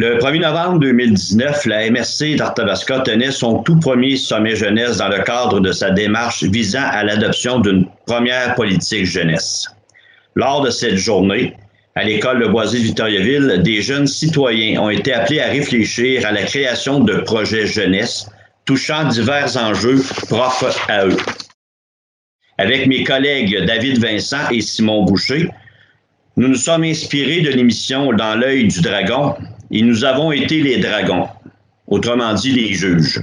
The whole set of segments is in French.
Le 1er novembre 2019, la MRC d'Arthabasca tenait son tout premier sommet jeunesse dans le cadre de sa démarche visant à l'adoption d'une première politique jeunesse. Lors de cette journée, à l'école Le Boisé de Victoriaville, des jeunes citoyens ont été appelés à réfléchir à la création de projets jeunesse touchant divers enjeux propres à eux. Avec mes collègues David Vincent et Simon Boucher, nous nous sommes inspirés de l'émission Dans l'œil du dragon et nous avons été les dragons, autrement dit les juges,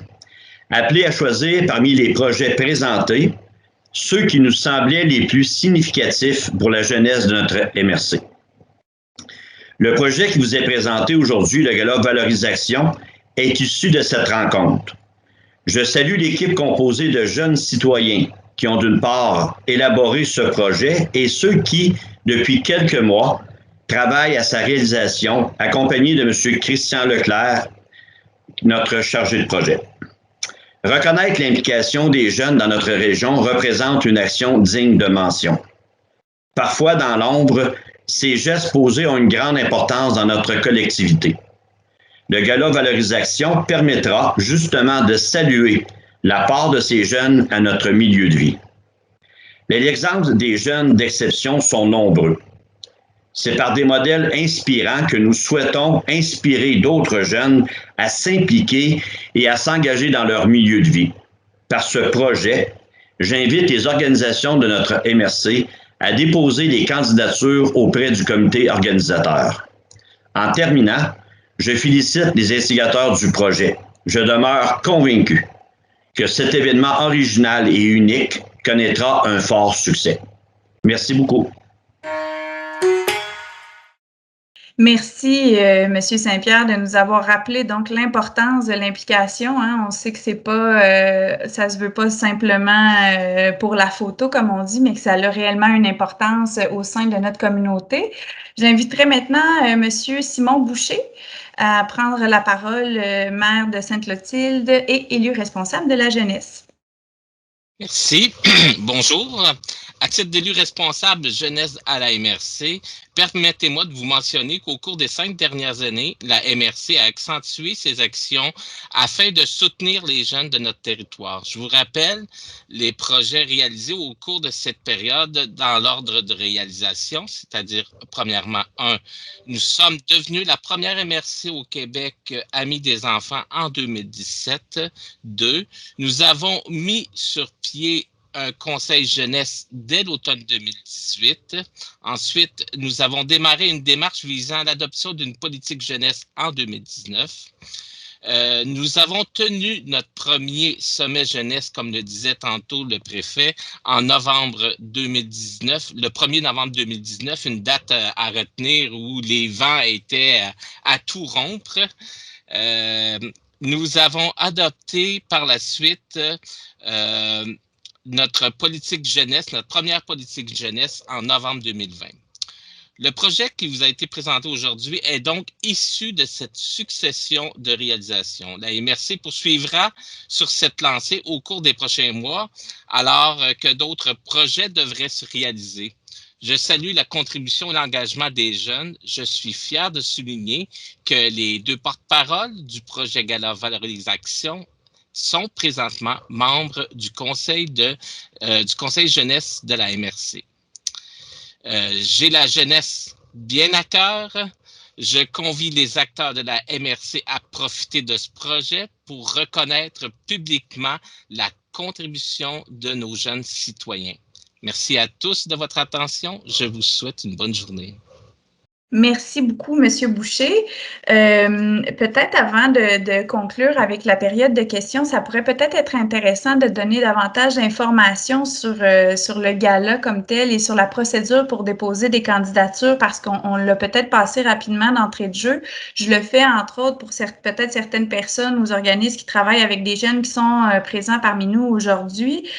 appelés à choisir parmi les projets présentés ceux qui nous semblaient les plus significatifs pour la jeunesse de notre MRC. Le projet qui vous est présenté aujourd'hui, le Gala Valorisation, est issu de cette rencontre. Je salue l'équipe composée de jeunes citoyens qui ont d'une part élaboré ce projet et ceux qui, depuis quelques mois, travaillent à sa réalisation, accompagnés de M. Christian Leclerc, notre chargé de projet. Reconnaître l'implication des jeunes dans notre région représente une action digne de mention. Parfois, dans l'ombre, ces gestes posés ont une grande importance dans notre collectivité. Le Gala Valorisation permettra justement de saluer la part de ces jeunes à notre milieu de vie. Les exemples des jeunes d'exception sont nombreux. C'est par des modèles inspirants que nous souhaitons inspirer d'autres jeunes à s'impliquer et à s'engager dans leur milieu de vie. Par ce projet, j'invite les organisations de notre MRC à déposer les candidatures auprès du comité organisateur. En terminant, je félicite les instigateurs du projet. Je demeure convaincu que cet événement original et unique connaîtra un fort succès. Merci beaucoup. Merci, Monsieur Saint-Pierre, de nous avoir rappelé donc l'importance de l'implication. Hein. On sait que c'est pas, ça se veut pas simplement pour la photo, comme on dit, mais que ça a réellement une importance au sein de notre communauté. J'inviterai maintenant Monsieur Simon Boucher à prendre la parole, maire de Sainte-Clotilde et élu responsable de la jeunesse. Merci. Bonjour. À titre d'élu responsable jeunesse à la MRC, permettez-moi de vous mentionner qu'au cours des 5 dernières années, la MRC a accentué ses actions afin de soutenir les jeunes de notre territoire. Je vous rappelle les projets réalisés au cours de cette période dans l'ordre de réalisation, c'est-à-dire, premièrement, 1, nous sommes devenus la première MRC au Québec Amis des enfants en 2017. 2, nous avons mis sur pied un conseil jeunesse dès l'automne 2018. Ensuite, nous avons démarré une démarche visant à l'adoption d'une politique jeunesse en 2019. Nous avons tenu notre premier sommet jeunesse, comme le disait tantôt le préfet, en novembre 2019, le 1er novembre 2019, une date à retenir où les vents étaient à tout rompre. Nous avons adopté par la suite notre politique jeunesse, notre première politique jeunesse en novembre 2020. Le projet qui vous a été présenté aujourd'hui est donc issu de cette succession de réalisations. La MRC poursuivra sur cette lancée au cours des prochains mois, alors que d'autres projets devraient se réaliser. Je salue la contribution et l'engagement des jeunes. Je suis fier de souligner que les 2 porte-paroles du projet Gala Valorisation sont présentement membres du conseil jeunesse de la MRC. J'ai la jeunesse bien à cœur. Je convie les acteurs de la MRC à profiter de ce projet pour reconnaître publiquement la contribution de nos jeunes citoyens. Merci à tous de votre attention. Je vous souhaite une bonne journée. Merci beaucoup, Monsieur Boucher. Peut-être avant de conclure avec la période de questions, ça pourrait peut-être être intéressant de donner davantage d'informations sur le gala comme tel et sur la procédure pour déposer des candidatures parce qu'on l'a peut-être passé rapidement d'entrée de jeu. Je le fais entre autres pour peut-être certaines personnes ou organismes qui travaillent avec des jeunes qui sont présents parmi nous aujourd'hui.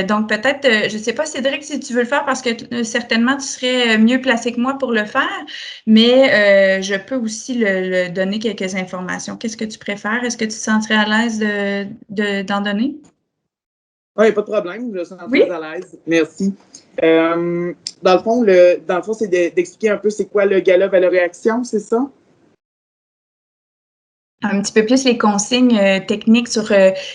Donc peut-être, je ne sais pas Cédric si tu veux le faire parce que certainement tu serais mieux placé que moi pour le faire. Mais je peux aussi le donner quelques informations. Qu'est-ce que tu préfères? Est-ce que tu te sentirais à l'aise d'en donner? Oui, pas de problème. Je me sens très à l'aise. Merci. Dans le fond, c'est d'expliquer un peu c'est quoi le Gala Valorisation, c'est ça? un petit peu plus les consignes techniques sur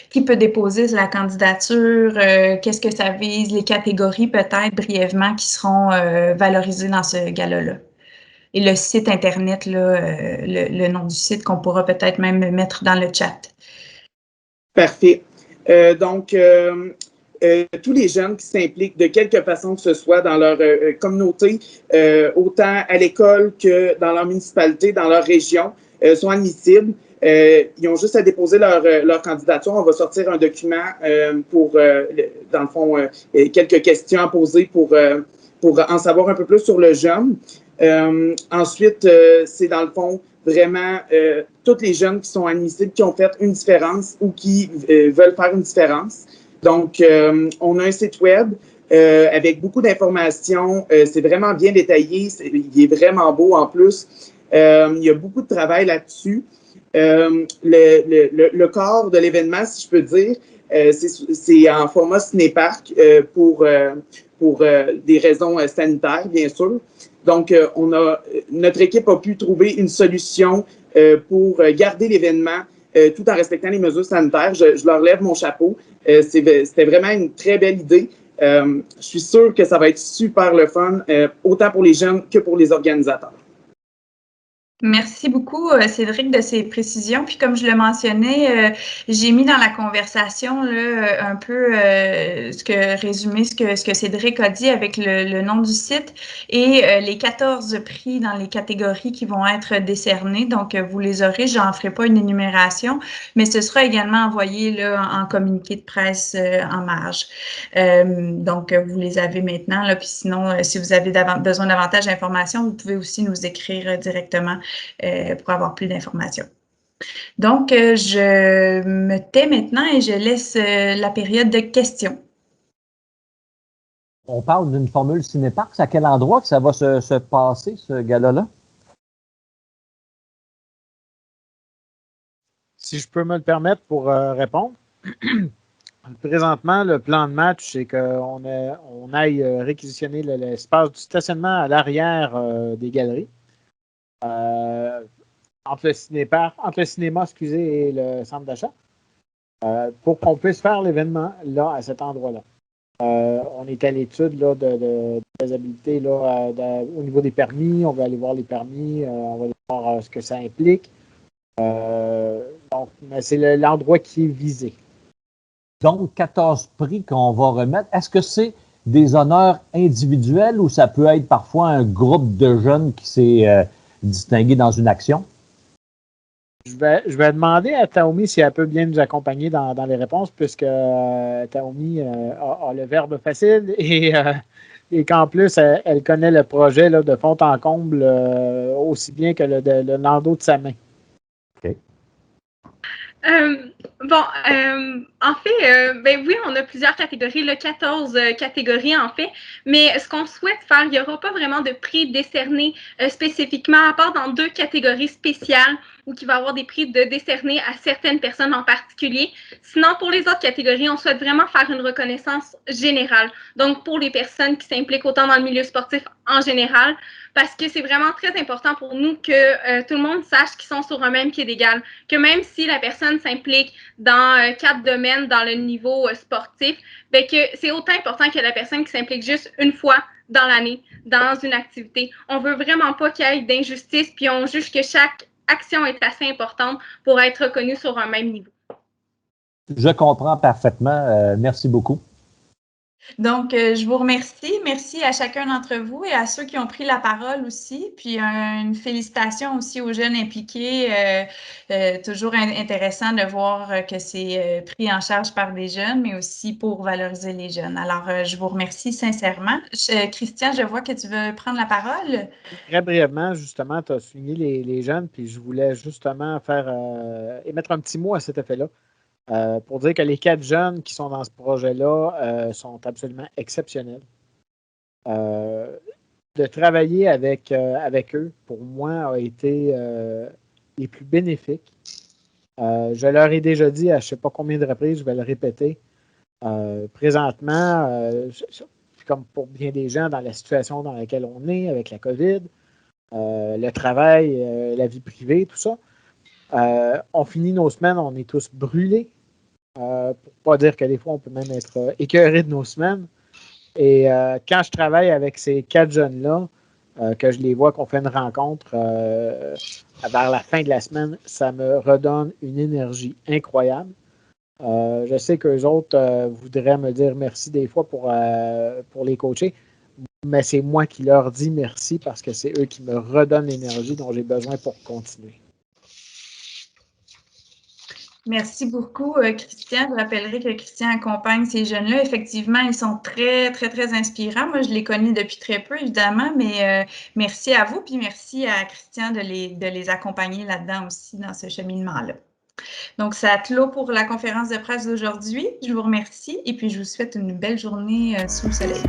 qui peut déposer la candidature, qu'est-ce que ça vise, les catégories peut-être brièvement qui seront valorisées dans ce gala-là. Et le site Internet, là, le nom du site qu'on pourra peut-être même mettre dans le chat. Parfait. Donc, tous les jeunes qui s'impliquent de quelque façon que ce soit dans leur communauté, autant à l'école que dans leur municipalité, dans leur région, sont admissibles. Ils ont juste à déposer leur candidature. On va sortir un document pour, dans le fond, quelques questions à poser pour en savoir un peu plus sur le jeune. Ensuite, c'est dans le fond vraiment tous les jeunes qui sont admissibles, qui ont fait une différence ou qui veulent faire une différence. Donc, on a un site web avec beaucoup d'informations. C'est vraiment bien détaillé. Il est vraiment beau en plus. Il y a beaucoup de travail là-dessus. Le corps de l'événement, si je peux dire, c'est en format ciné-parc pour des raisons sanitaires, bien sûr. Donc, notre équipe a pu trouver une solution pour garder l'événement tout en respectant les mesures sanitaires. Je leur lève mon chapeau. C'était vraiment une très belle idée. Je suis sûr que ça va être super le fun, autant pour les jeunes que pour les organisateurs. Merci beaucoup, Cédric, de ces précisions. Puis comme je le mentionnais, j'ai mis dans la conversation là, un peu résumer ce que Cédric a dit avec le nom du site et les 14 prix dans les catégories qui vont être décernés. Donc, vous les aurez. J'en ferai pas une énumération, mais ce sera également envoyé là, en communiqué de presse en marge. Donc, vous les avez maintenant. Là, puis sinon, si vous avez besoin davantage d'informations, vous pouvez aussi nous écrire directement pour avoir plus d'informations. Donc, je me tais maintenant et je laisse la période de questions. On parle d'une formule cinéparc. À quel endroit que ça va se passer, ce gala-là? Si je peux me le permettre pour répondre. Présentement, le plan de match, c'est qu'on aille réquisitionner l'espace du stationnement à l'arrière des galeries. Entre le cinéma, et le centre d'achat, pour qu'on puisse faire l'événement là, à cet endroit-là. On est à l'étude là, de faisabilité là, au niveau des permis. On va aller voir les permis, on va aller voir ce que ça implique. Donc, c'est l'endroit qui est visé. Donc, 14 prix qu'on va remettre. Est-ce que c'est des honneurs individuels ou ça peut être parfois un groupe de jeunes qui s'est distingué dans une action? Je vais demander à Taomi si elle peut bien nous accompagner dans les réponses, puisque Taomi a le verbe facile et qu'en plus, elle connaît le projet là, de fond en comble aussi bien que le landau de sa main. OK. En fait, ben oui, on a plusieurs catégories, 14 catégories en fait, mais ce qu'on souhaite faire, il n'y aura pas vraiment de prix décernés spécifiquement, à part dans 2 catégories spéciales où il va y avoir des prix décernés à certaines personnes en particulier. Sinon, pour les autres catégories, on souhaite vraiment faire une reconnaissance générale. Donc, pour les personnes qui s'impliquent autant dans le milieu sportif en général, parce que c'est vraiment très important pour nous que tout le monde sache qu'ils sont sur un même pied d'égal, que même si la personne s'implique dans 4 domaines dans le niveau sportif, bien que c'est autant important que la personne qui s'implique juste une fois dans l'année dans une activité. On veut vraiment pas qu'il y ait d'injustice, puis on juge que chaque action est assez importante pour être reconnue sur un même niveau. Je comprends parfaitement. Merci beaucoup. Donc, je vous remercie. Merci à chacun d'entre vous et à ceux qui ont pris la parole aussi. Puis, une félicitation aussi aux jeunes impliqués. Toujours intéressant de voir que c'est pris en charge par des jeunes, mais aussi pour valoriser les jeunes. Alors, je vous remercie sincèrement. Christian, je vois que tu veux prendre la parole. Très brièvement, justement, tu as souligné les jeunes, puis je voulais justement émettre un petit mot à cet effet-là. Pour dire que les 4 jeunes qui sont dans ce projet-là sont absolument exceptionnels. De travailler avec eux, pour moi, a été les plus bénéfiques. Je leur ai déjà dit à je ne sais pas combien de reprises, je vais le répéter. Présentement, comme pour bien des gens dans la situation dans laquelle on est, avec la COVID, le travail, la vie privée, tout ça, On finit nos semaines, on est tous brûlés. Pour pas dire que des fois, on peut même être écœuré de nos semaines. Et quand je travaille avec ces 4 jeunes-là, que je les vois, qu'on fait une rencontre vers la fin de la semaine, ça me redonne une énergie incroyable. Je sais qu'eux autres voudraient me dire merci des fois pour les coacher, mais c'est moi qui leur dis merci parce que c'est eux qui me redonnent l'énergie dont j'ai besoin pour continuer. Merci beaucoup, Christian. Je rappellerai que Christian accompagne ces jeunes-là. Effectivement, ils sont très, très, très inspirants. Moi, je les connais depuis très peu, évidemment, mais merci à vous, puis merci à Christian de les accompagner là-dedans aussi, dans ce cheminement-là. Donc, ça clôt pour la conférence de presse d'aujourd'hui. Je vous remercie et puis je vous souhaite une belle journée sous le soleil.